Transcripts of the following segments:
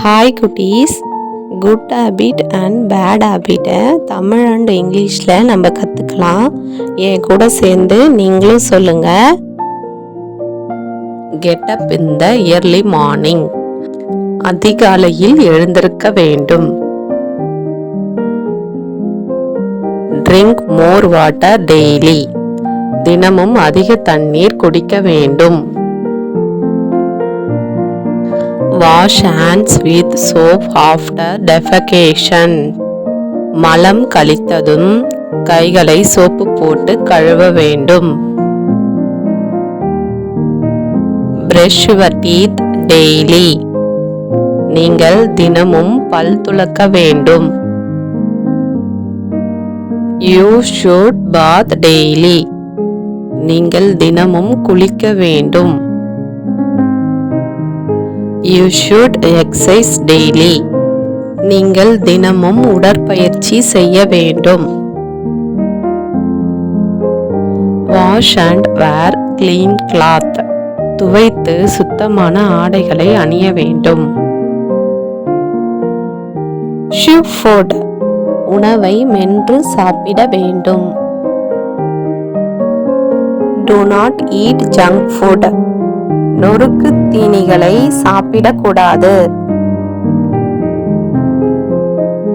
Hi குட்டீஸ், good habit and bad ஹேபிட்டை Tamil and இங்கிலீஷில் நம்ம கற்றுக்கலாம். என் கூட சேர்ந்து நீங்களும் சொல்லுங்கள். Get up in the early morning. அதிகாலையில் எழுந்திருக்க வேண்டும். Drink more water daily. தினமும் அதிக தண்ணீர் குடிக்க வேண்டும். Wash hands with soap after defecation. மலம் கழித்ததும் கைகளை சோப்பு போட்டு கழுவ வேண்டும். Brush your teeth daily. நீங்கள் தினமும் பல் துலக்க வேண்டும். You should bath daily. நீங்கள் தினமும் குளிக்க வேண்டும். You should exercise daily. நீங்கள் தினமும் உடற்பயிற்சி செய்ய வேண்டும். Wash and wear clean cloth. துவைத்து சுத்தமான ஆடைகளை அணிய வேண்டும். Chew food. உணவை மென்று சாப்பிட வேண்டும். Do not eat junk food. நொறுக்கு தீனிகளை சாப்பிடக்கூடாது.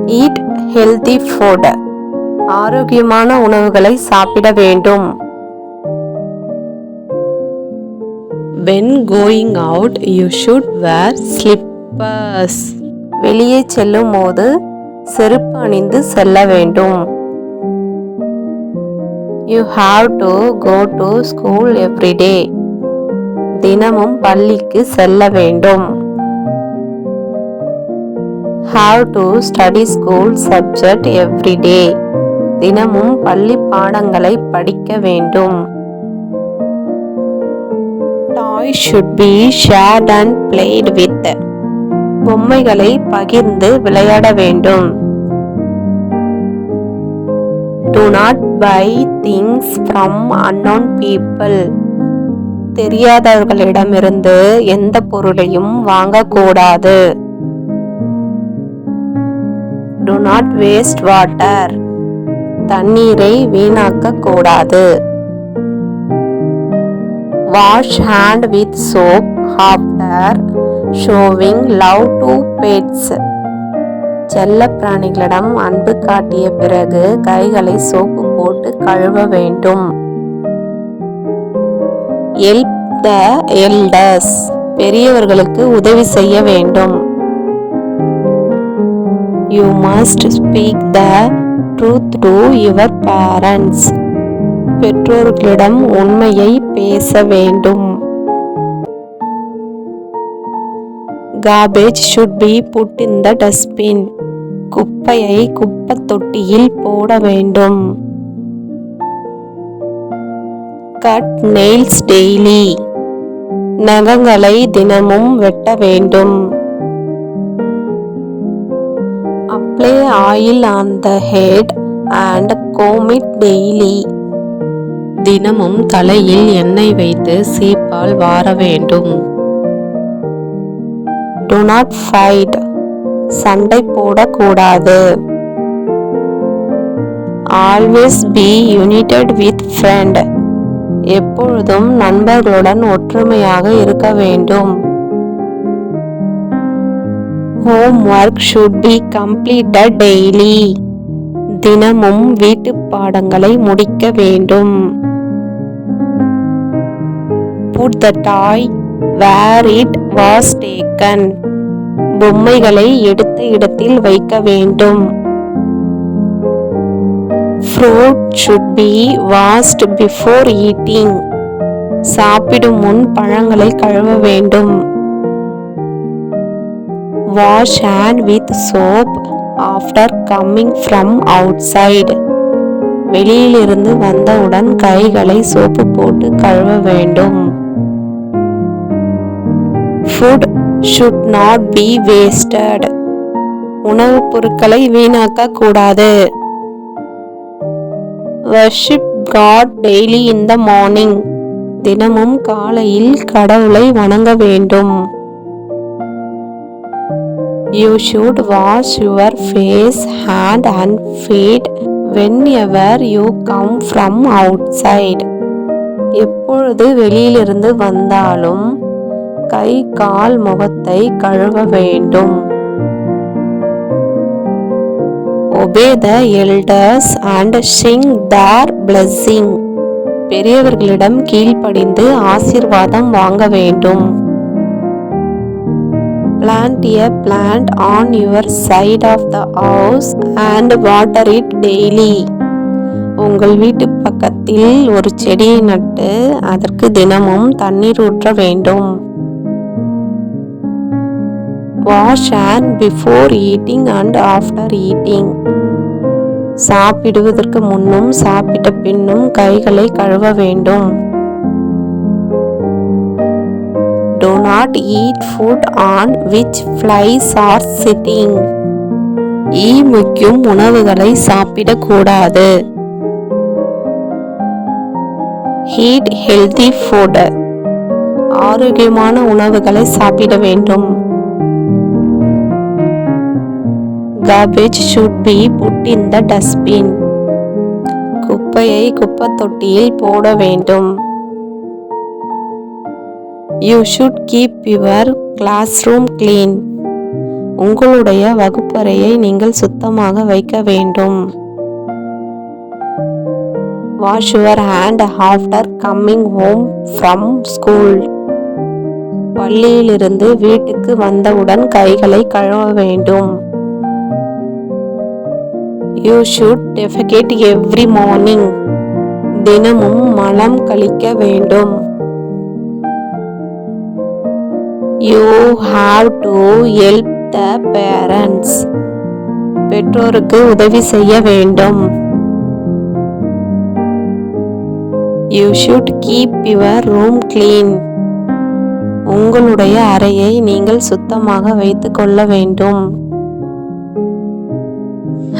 Eat healthy food. ஆரோக்கியமான உணவுகளை சாப்பிட வேண்டும். When going out, you should wear slippers. வெளியே செல்லும் போது செருப்பு அணிந்து செல்ல வேண்டும். You have to go to school every day. தினமும் பள்ளிக்கு செல்ல வேண்டும். Have to study school subject every day. தினமும் பள்ளி பாடங்களை படிக்க வேண்டும். Toys should be shared and played with. பொம்மைகளை பகிர்ந்து விளையாட வேண்டும். Do not buy things from unknown people. தெரியாதவர்களிடமிருந்து எந்த பொருளையும் வாங்கக்கூடாது. Do not waste water. தண்ணீரை வீணாக்க கூடாது. Wash hand with soap after showing love to pets. செல்ல பிராணிகளிடம் அன்பு காட்டிய பிறகு கைகளை சோப்பு போட்டு கழுவ வேண்டும். Help the elders. பெரியவர்களுக்கு உதவி செய்ய வேண்டும். You must speak the truth to your parents. பெற்றோர்களிடம் உண்மையை பேச வேண்டும். Garbage should be put in the dustbin. குப்பையை குப்பைத் தொட்டியில் போட வேண்டும். Cut nails daily. நகங்களை தினமும் வெட்ட வேண்டும். Apply oil on the head and comb it daily. தினமும் தலையில் எண்ணெய் வைத்து சீப்பால் வார வேண்டும். Do not fight. சண்டை போடக்கூடாது. Always be united with friend. எப்பொழுதும் நண்பர்களுடன் ஒற்றுமையாக இருக்க வேண்டும். Homework should be completed daily. தினமும் வீட்டு பாடங்களை முடிக்க வேண்டும். Put the toy where it was taken. பொம்மைகளை எடுத்த இடத்தில் வைக்க வேண்டும். Fruit should be washed before eating. சாப்பிடும் முன் பழங்களை கழுவ வேண்டும். Wash hand with soap after coming from outside. வெளியிலிருந்து வந்தவுடன் கைகளை சோப்பு போட்டு கழுவ வேண்டும். Food should not be wasted. உணவுப் பொருட்களை வீணாக்க கூடாது. Worship God daily in the morning. தினமும் காலையில் கடவுளை வணங்க வேண்டும். You should wash your face, hand and feet whenever you come from outside. எப்பொழுது வெளியிலிருந்து வந்தாலும் கை கால் முகத்தை கழுவ வேண்டும். Obey the elders and sing their blessing. பெரியவர்களிடம் கீழ்ப்படிந்து ஆசீர்வாதம் வாங்க வேண்டும். Plant a plant on your side of the house and water it daily. உங்கள் வீட்டு பக்கத்தில் ஒரு செடியை நட்டு அதற்கு தினமும் தண்ணீர் ஊற்ற வேண்டும். Wash hands before eating and after eating. சாப்பிடுவதற்கு முன்னும் சாப்பிட்ட பின்னும் கைகளை கழுவ வேண்டும். Do not eat food on which flies are sitting. ஈ மொய்க்கும் உணவுகளை சாப்பிடக்கூடாது. Eat healthy food. ஆரோக்கியமான உணவுகளை சாப்பிட வேண்டும். Garbage should be put in the dustbin. குப்பையை குப்பைத் தொட்டியில் போட வேண்டும். You should keep your classroom clean. உங்களுடைய வகுப்பறையை நீங்கள் சுத்தமாக வைக்க வேண்டும். Wash your hand after coming home from school. பள்ளியிலிருந்து வீட்டுக்கு வந்தவுடன் கைகளை கழுவ வேண்டும். You should defecate every morning. தினமும் மலம் கழிக்க வேண்டும். You have to help the parents. பெற்றோருக்கு உதவி செய்ய வேண்டும். You should keep your room clean. உங்களுடைய அறையை நீங்கள் சுத்தமாக வைத்துக் கொள்ள வேண்டும்.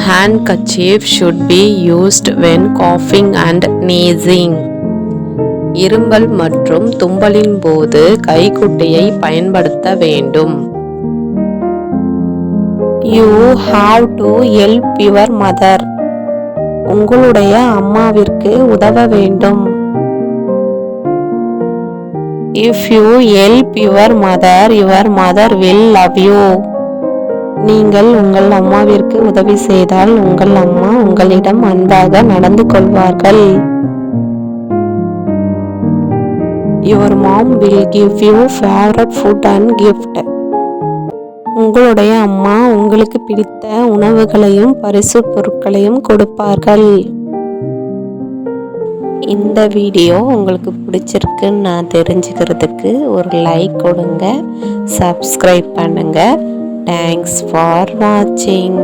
Handkerchief should be used when coughing and sneezing. இரும்பல் மற்றும் தும்பலின் போது கைக்குட்டையை பயன்படுத்த வேண்டும். You have to help your mother. உங்களுடைய அம்மாவிற்கு உதவ வேண்டும். If you help your mother will love you. நீங்கள் உங்கள் அம்மாவிற்கு உதவி செய்தால் உங்கள் அம்மா உங்களிடம் அன்பாக நடந்து கொள்வார்கள். Your mom will give you favorite food and gift. உங்களுடைய அம்மா உங்களுக்கு பிடித்த உணவுகளையும் பரிசு பொருட்களையும் கொடுப்பார்கள். இந்த வீடியோ உங்களுக்கு பிடிச்சிருக்குன்னு நான் தெரிஞ்சுக்கிறதுக்கு ஒரு லைக் கொடுங்க, சப்ஸ்கிரைப் பண்ணுங்க. Thanks for watching.